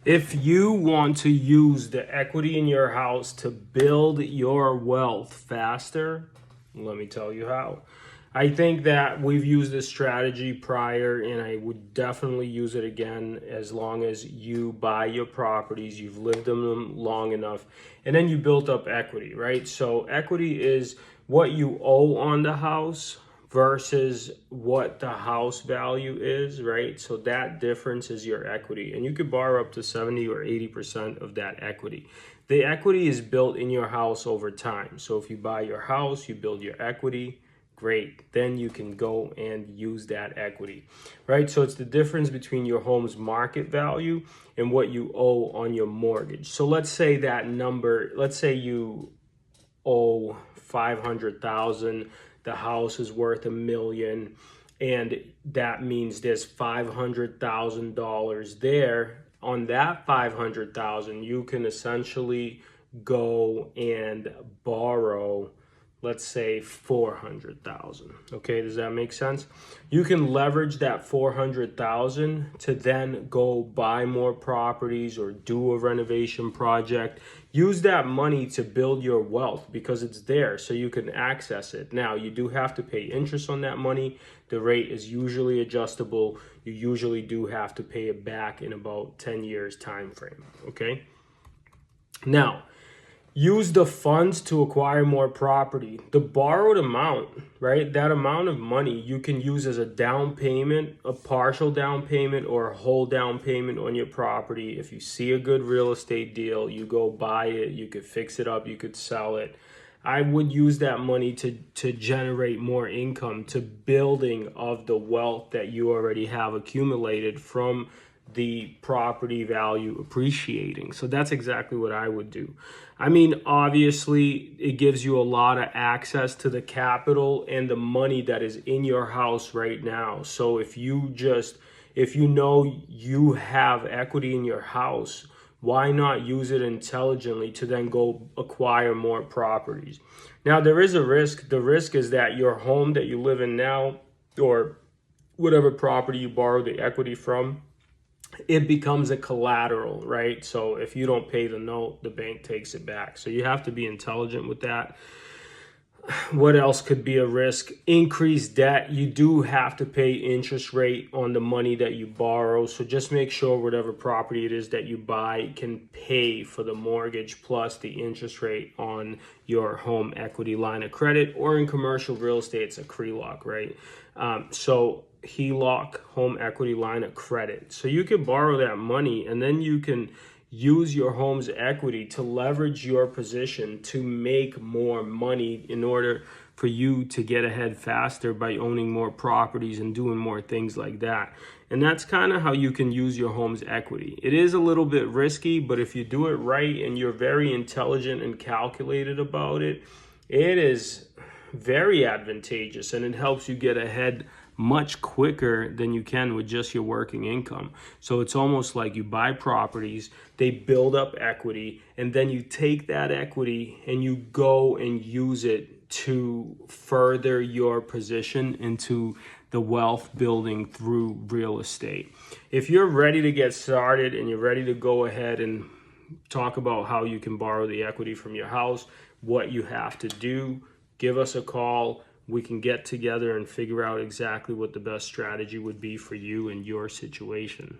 If you want to use the equity in your house to build your wealth faster, let me tell you how. I think that we've used this strategy prior, and I would definitely use it again as long as you buy your properties, you've lived in them long enough, and then you built up equity, right? So equity is what you owe on the house versus what the house value is, right? So that difference is your equity. And you could borrow up to 70 or 80% of that equity. The equity is built in your house over time. So if you buy your house, you build your equity, great. Then you can go and use that equity, right? So it's the difference between your home's market value and what you owe on your mortgage. So let's say that number, let's say you owe 500,000, the house is worth $1 million, and that means there's $500,000 there. On that 500,000, you can essentially go and borrow, let's say 400,000. Okay, does that make sense? You can leverage that 400,000 to then go buy more properties or do a renovation project. Use that money to build your wealth because it's there so you can access it. Now, you do have to pay interest on that money. The rate is usually adjustable. You usually do have to pay it back in about 10 years time frame, okay? Now, use the funds to acquire more property. The borrowed amount, right? That amount of money you can use as a down payment, a partial down payment, or a whole down payment on your property. If you see a good real estate deal, you go buy it, you could fix it up, you could sell it. I would use that money to generate more income, to building of the wealth that you already have accumulated from the property value appreciating. So that's exactly what I would do. I mean, obviously, it gives you a lot of access to the capital and the money that is in your house right now. So if you know you have equity in your house, why not use it intelligently to then go acquire more properties? Now, there is a risk. The risk is that your home that you live in now, or whatever property you borrow the equity from, it becomes a collateral, right? So if you don't pay the note, the bank takes it back. So you have to be intelligent with that. What else could be a risk? Increased debt. You do have to pay interest rate on the money that you borrow. So just make sure whatever property it is that you buy can pay for the mortgage plus the interest rate on your home equity line of credit, or in commercial real estate, it's a HELOC, right? So HELOC, home equity line of credit. So you can borrow that money and then you can use your home's equity to leverage your position to make more money in order for you to get ahead faster by owning more properties and doing more things like that. And that's kind of how you can use your home's equity. It is a little bit risky, but if you do it right and you're very intelligent and calculated about it, it is very advantageous and it helps you get ahead much quicker than you can with just your working income. So it's almost like you buy properties, they build up equity, and then you take that equity and you go and use it to further your position into the wealth building through real estate. If you're ready to get started and you're ready to go ahead and talk about how you can borrow the equity from your house, what you have to do, give us a call. We can get together and figure out exactly what the best strategy would be for you and your situation.